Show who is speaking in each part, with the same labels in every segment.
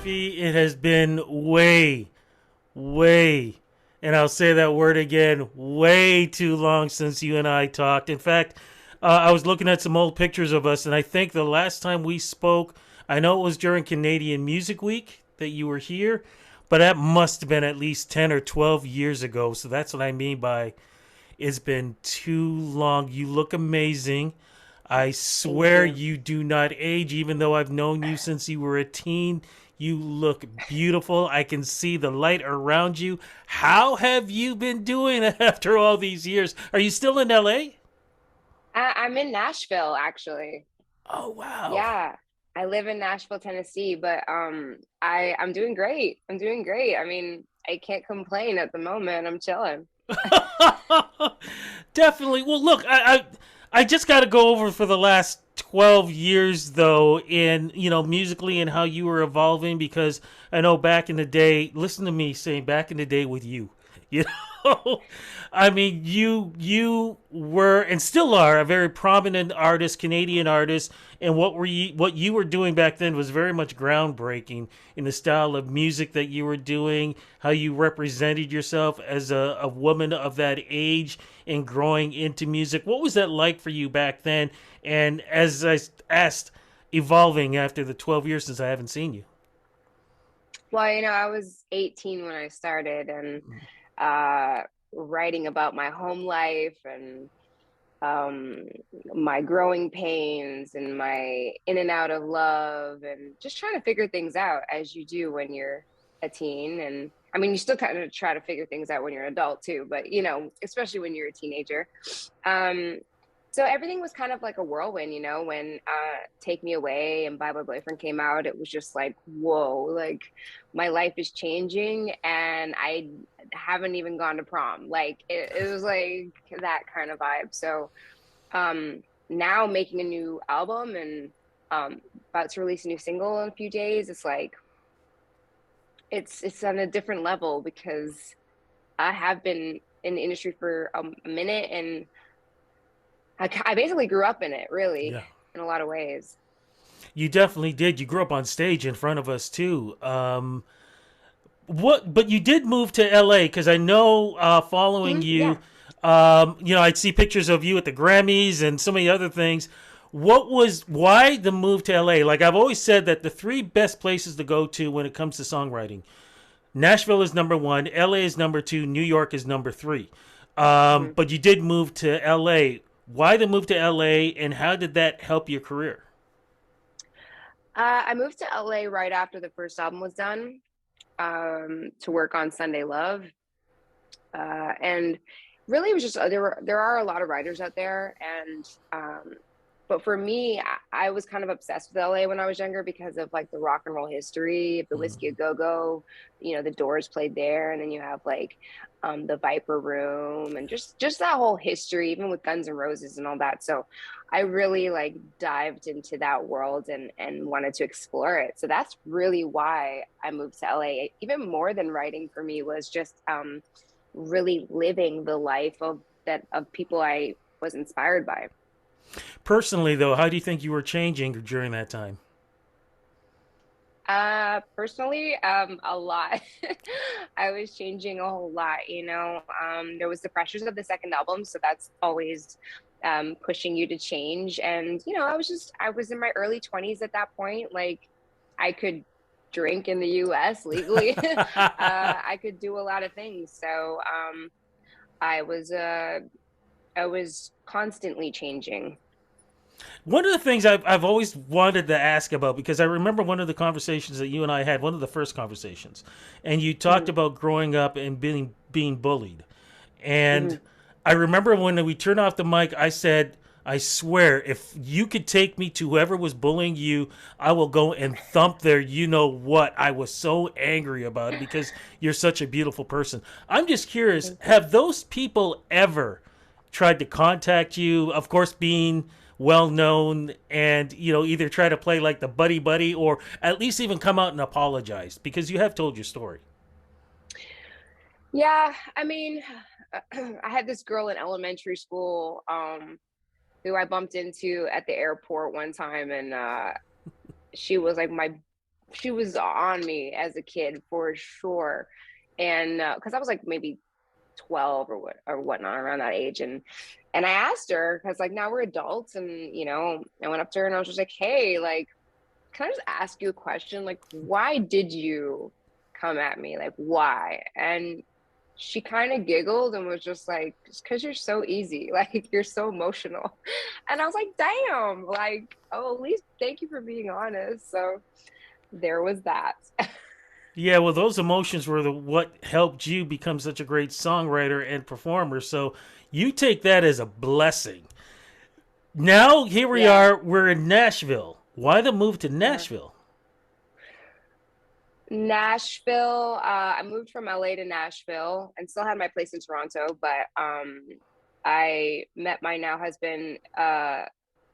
Speaker 1: Fefe, it has been way, and I'll say that word again, way too long since you and I talked. In fact, I was looking at some old pictures of us, and I think the last time we spoke, I know it was during Canadian Music Week that you were here, but that must have been at least 10 or 12 years ago. So that's what I mean by it's been too long. You look amazing. I
Speaker 2: Thank
Speaker 1: swear
Speaker 2: you.
Speaker 1: you do not age, even though I've known you since you were a teen. You look beautiful. I can see the light around you. How have you been doing after all these years? Are you still in LA?
Speaker 2: I'm in Nashville, actually.
Speaker 1: Oh, wow.
Speaker 2: Yeah, I live in Nashville, Tennessee, but I'm doing great. I'm doing great. I mean, I can't complain at the moment. I'm chilling.
Speaker 1: Definitely. Well, look, I just got to go over for the last 12 years though, in musically and how you were evolving, because I know back in the day. Listen to me saying back in the day with you. You know, I mean, you were and still are a very prominent artist, Canadian artist, and what you were doing back then was very much groundbreaking in the style of music that you were doing, how you represented yourself as a woman of that age and growing into music. What was that like for you back then? And as I asked, evolving after the 12 years since I haven't seen you.
Speaker 2: Well, I was 18 when I started and uh writing about my home life and um my growing pains and my in and out of love and just trying to figure things out as you do when you're a teen. And I mean, you still kind of try to figure things out when you're an adult too, but especially when you're a teenager. um so everything was kind of like a whirlwind, when Take Me Away and Bye Bye Boyfriend came out. It was just like, whoa, like my life is changing and I haven't even gone to prom. Like it was like that kind of vibe. So now making a new album and about to release a new single in a few days, it's like it's on a different level because I have been in the industry for a minute and I basically grew up in it, really,
Speaker 1: Yeah.
Speaker 2: in a lot of ways.
Speaker 1: You definitely did. You grew up on stage in front of us too. What? But you did move to LA because I know, following you,
Speaker 2: Yeah.
Speaker 1: I'd see pictures of you at the Grammys and so many other things. Why the move to LA? Like I've always said that the three best places to go to when it comes to songwriting, Nashville is number one, LA is number two, New York is number three.
Speaker 2: Mhm.
Speaker 1: But you did move to LA. Why the move to LA, and how did that help your career?
Speaker 2: I moved to LA right after the first album was done, to work on Sunday Love. And really, it was just there are a lot of writers out there, and but for me, I was kind of obsessed with LA when I was younger because of like the rock and roll history of the
Speaker 1: Mm.
Speaker 2: Whiskey a Go Go. The Doors played there, and then you have like the Viper Room, and just that whole history, even with Guns N' Roses and all that. So I really like dived into that world and wanted to explore it. So that's really why I moved to LA. Even more than writing for me was just really living the life of people I was inspired by.
Speaker 1: Personally, though, how do you think you were changing during that time?
Speaker 2: Personally, a lot. I was changing a whole lot, There was the pressures of the second album, so that's always pushing you to change. And, I was in my early 20s at that point. Like, I could drink in the US legally. I could do a lot of things. So, I was uh I was constantly changing.
Speaker 1: One of the things I've always wanted to ask about, because I remember one of the conversations that you and I had, one of the first conversations, and you talked
Speaker 2: Mhm,
Speaker 1: about growing up and being bullied. And
Speaker 2: mhm.
Speaker 1: I remember when we turned off the mic, I said, I swear, if you could take me to whoever was bullying you, I will go and thump their you know what. I was so angry about it because you're such a beautiful person. I'm just curious,
Speaker 2: Thank you.
Speaker 1: have those people ever tried to contact you? Of course, being well known, and either try to play like the buddy buddy, or at least even come out and apologize, because you have told your story.
Speaker 2: Yeah, I mean, I had this girl in elementary school who I bumped into at the airport one time, and she was like she was on me as a kid for sure. And because I was like maybe 12 or whatnot around that age. And I asked her, because like now we're adults, and I went up to her and I was just like, hey, like, can I just ask you a question? Like, why did you come at me? Like, why? And she kind of giggled and was just like, just because you're so easy, like you're so emotional. And I was like, damn, like, oh, at least thank you for being honest. So there was that.
Speaker 1: Yeah, well, those emotions were what helped you become such a great songwriter and performer. So you take that as a blessing. Now here we
Speaker 2: Yeah.
Speaker 1: are. We're in Nashville. Why the move to
Speaker 2: Uh-huh.
Speaker 1: Nashville?
Speaker 2: Nashville. I moved from LA to Nashville and still had my place in Toronto, but I met my now husband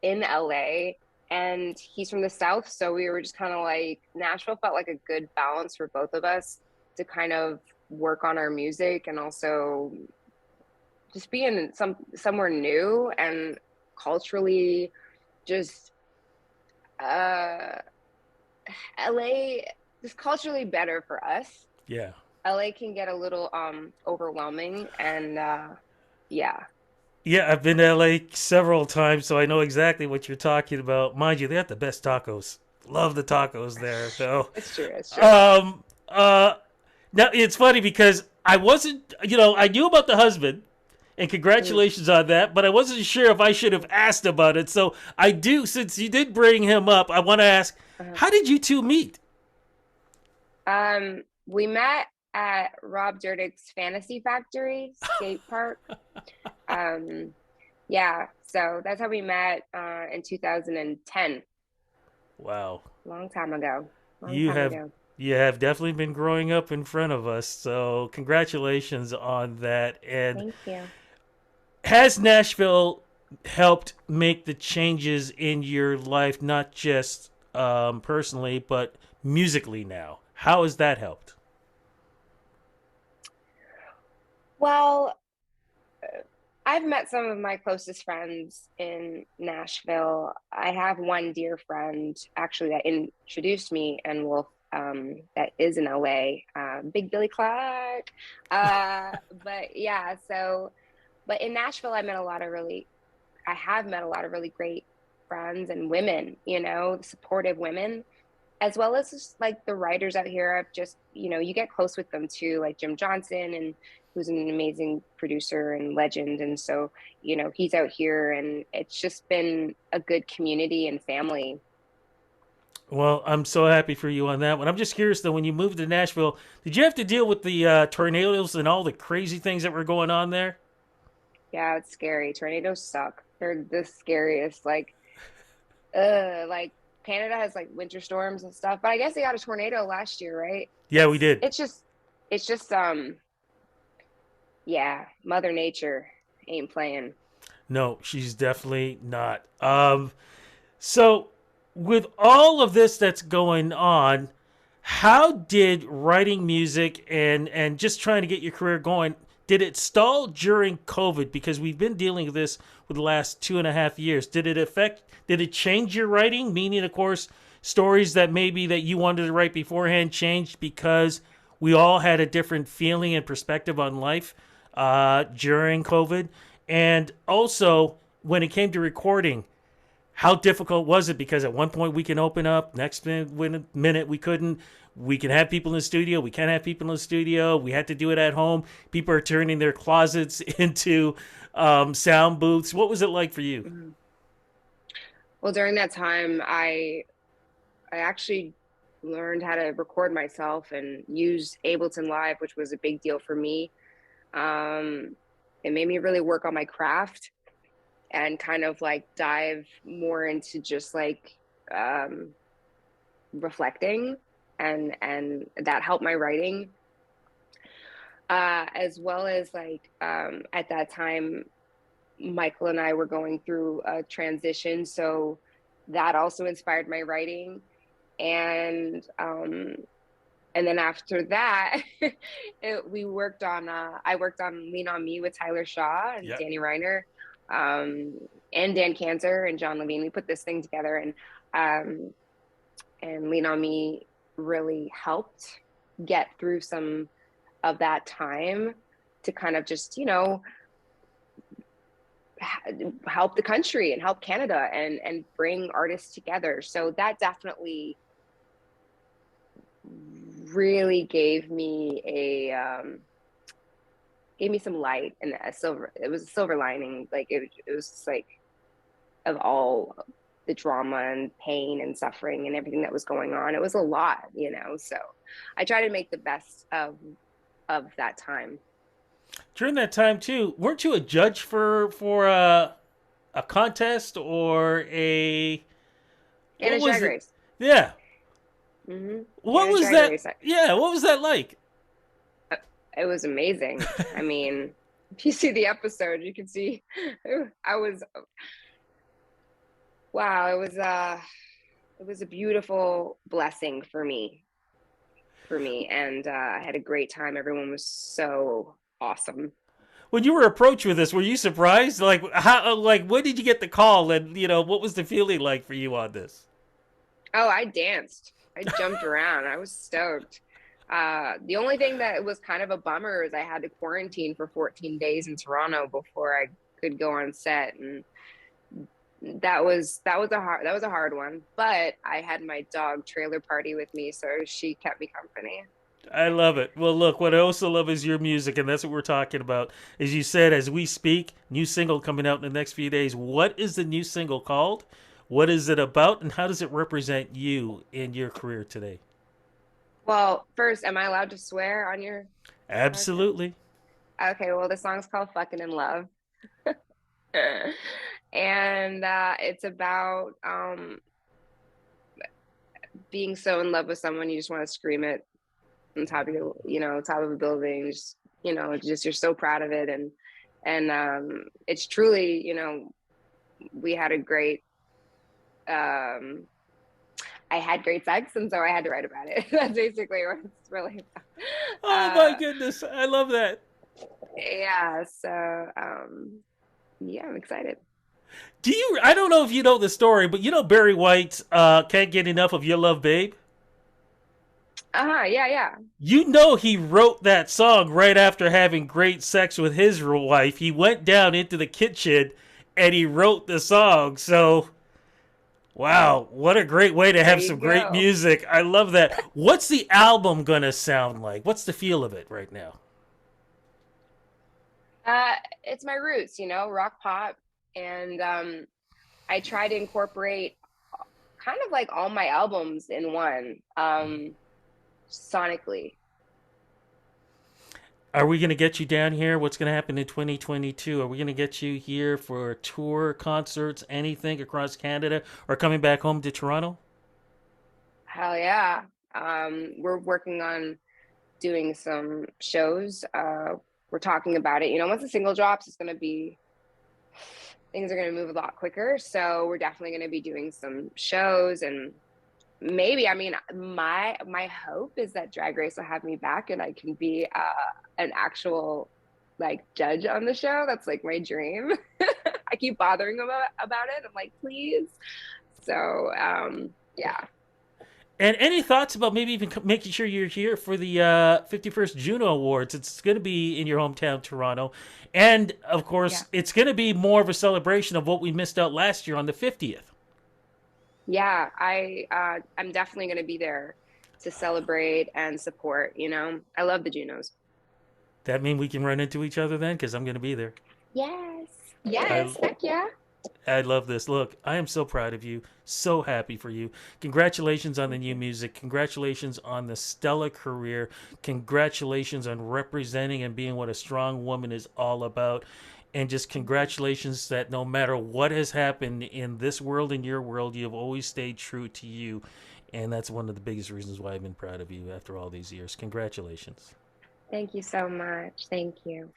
Speaker 2: in LA, and he's from the South. So we were just kind of like, Nashville felt like a good balance for both of us to kind of work on our music and also just be in somewhere new and culturally just uh LA is culturally better for us.
Speaker 1: Yeah.
Speaker 2: LA can get a little overwhelming, and yeah.
Speaker 1: Yeah, I've been to LA several times, so I know exactly what you're talking about. Mind you, they have the best tacos. Love the tacos there, though.
Speaker 2: It's true, it's true.
Speaker 1: Um, uh, Now it's funny because I wasn't, I knew about the husband, and
Speaker 2: Mm.
Speaker 1: congratulations on that, but I wasn't sure if I should have asked about it. So I do, since you did bring him up, I want to ask,
Speaker 2: Uh-huh.
Speaker 1: how did you two meet?
Speaker 2: We met at Rob Dyrdek's Fantasy Factory skate park. Um, yeah, so that's how we met in 2010.
Speaker 1: Wow.
Speaker 2: Long time ago. Long
Speaker 1: You
Speaker 2: time
Speaker 1: have
Speaker 2: ago.
Speaker 1: you have definitely been growing up in front of us. So congratulations on that. And
Speaker 2: Thank you.
Speaker 1: has Nashville helped make the changes in your life, not just personally, but musically now? How has that helped?
Speaker 2: Well, I've met some of my closest friends in Nashville. I have one dear friend actually that introduced me and will that is in LA, Big Billy Clark. But yeah, but in Nashville, I have met a lot of really great friends and women, supportive women, as well as just like the writers out here. I've just, you get close with them too, like Jim Johnson, and who's an amazing producer and legend. And so, he's out here, and it's just been a good community and family.
Speaker 1: Well, I'm so happy for you on that one. I'm just curious though, when you moved to Nashville, did you have to deal with the tornadoes and all the crazy things that were going on there?
Speaker 2: Yeah, it's scary. Tornadoes suck. They're the scariest. Like Canada has like winter storms and stuff, but I guess they got a tornado last year, right?
Speaker 1: Yeah, we did.
Speaker 2: It's just yeah, Mother Nature ain't playing.
Speaker 1: No, she's definitely not. So, with all of this that's going on, how did writing music and just trying to get your career going, did it stall during COVID? Because we've been dealing with this for the last 2.5 years. Did it change your writing? Meaning, of course, stories that maybe that you wanted to write beforehand changed because we all had a different feeling and perspective on life during COVID. And also, when it came to recording, how difficult was it? Because at one point we can open up, next minute we couldn't. We can have people in the studio. We can't have people in the studio. We had to do it at home. People are turning their closets into sound booths. What was it like for you?
Speaker 2: Mhm. Well, during that time, I actually learned how to record myself and use Ableton Live, which was a big deal for me. Um, it made me really work on my craft and kind of like dive more into just like um, reflecting, and that helped my writing, as well as like at that time Michael and I were going through a transition, so that also inspired my writing. And um and then after that, we worked on I worked on Lean on Me with Tyler Shaw and
Speaker 1: Yeah.
Speaker 2: Danny Reiner, um and Dan Cantor and John Levine. We put this thing together, um and Lean on Me really helped get through some of that time to kind of just, help the country and help Canada and bring artists together. So that definitely really gave me some light and it was a silver lining. Like it was just like, of all the drama and pain and suffering and everything that was going on, it was a lot, so I try to make the best of that time.
Speaker 1: During that time too, weren't you a judge for a contest or a
Speaker 2: And
Speaker 1: what
Speaker 2: a
Speaker 1: was
Speaker 2: Drag
Speaker 1: it?
Speaker 2: Race.
Speaker 1: Yeah.
Speaker 2: Mm-hmm.
Speaker 1: What
Speaker 2: And a
Speaker 1: was
Speaker 2: Drag
Speaker 1: that?
Speaker 2: Race.
Speaker 1: Yeah, what was that like?
Speaker 2: It was amazing. I mean, if you see the episode, you can see I was wow, it was a beautiful blessing for me, and I had a great time. Everyone was so awesome.
Speaker 1: When you were approached with this, were you surprised? Like how? Like when did you get the call? And what was the feeling like for you on this?
Speaker 2: Oh, I danced. I jumped around. I was stoked. The only thing that was kind of a bummer is I had to quarantine for 14 days in Toronto before I could go on set, and that was a hard one. But I had my dog Trailer Party with me, so she kept me company.
Speaker 1: I love it. Well, look, what I also love is your music, and that's what we're talking about. As you said, as we speak, new single coming out in the next few days. What is the new single called? What is it about, and how does it represent you in your career today?
Speaker 2: Well, first, am I allowed to swear on your podcast?
Speaker 1: Absolutely.
Speaker 2: Okay, well, the song's called "Fucking in Love." And it's about being so in love with someone you just want to scream it on top of top of a building. Just just you're so proud of it, and it's truly, we had a great. Um, I had great sex, and so I had to write about it. That's basically what it's really
Speaker 1: Oh
Speaker 2: about.
Speaker 1: my goodness, I love that.
Speaker 2: Yeah, so yeah, I'm excited.
Speaker 1: Do you? I don't know if you know the story, but Barry White's "Can't Get Enough of Your Love, Babe."
Speaker 2: Uh-huh, yeah, yeah.
Speaker 1: He wrote that song right after having great sex with his wife. He went down into the kitchen and he wrote the song. So, wow, what a great way to
Speaker 2: There
Speaker 1: have
Speaker 2: you
Speaker 1: some great
Speaker 2: go.
Speaker 1: music. I love that. What's the album going to sound like? What's the feel of it right now?
Speaker 2: Uh, it's my roots, rock pop, and I try to incorporate kind of like all my albums in one, sonically.
Speaker 1: Are we going to get you down here? What's going to happen in 2022? Are we going to get you here for a tour, concerts, anything across Canada, or coming back home to Toronto?
Speaker 2: Hell yeah. We're working on doing some shows. We're talking about it. Once the single drops, things are going to move a lot quicker. So we're definitely going to be doing some shows, and maybe, I mean, my hope is that Drag Race will have me back and I can be an actual like judge on the show. That's like my dream. I keep bothering about it. I'm like, please. So yeah.
Speaker 1: And any thoughts about maybe even making sure you're here for the 51st Juno Awards? It's going to be in your hometown, Toronto. And, of
Speaker 2: Yeah.
Speaker 1: course, it's going to be more of a celebration of what we missed out last year on the 50th.
Speaker 2: Yeah, I'm definitely going to be there to celebrate and support. I love the Junos.
Speaker 1: That mean we can run into each other then? Because I'm going to be there.
Speaker 2: Yes,
Speaker 1: I,
Speaker 2: yes, heck yeah.
Speaker 1: I love this. Look, I am so proud of you. So happy for you. Congratulations on the
Speaker 2: Thank
Speaker 1: new
Speaker 2: you.
Speaker 1: music. Congratulations on the stellar career. Congratulations on representing and being what a strong woman is all about. And just
Speaker 2: Thank you.
Speaker 1: congratulations that no matter what has happened in this world and your world, you have always stayed true to you. And that's one of the biggest reasons why I've been proud of you after all these years. Congratulations.
Speaker 2: Thank you so much. Thank you.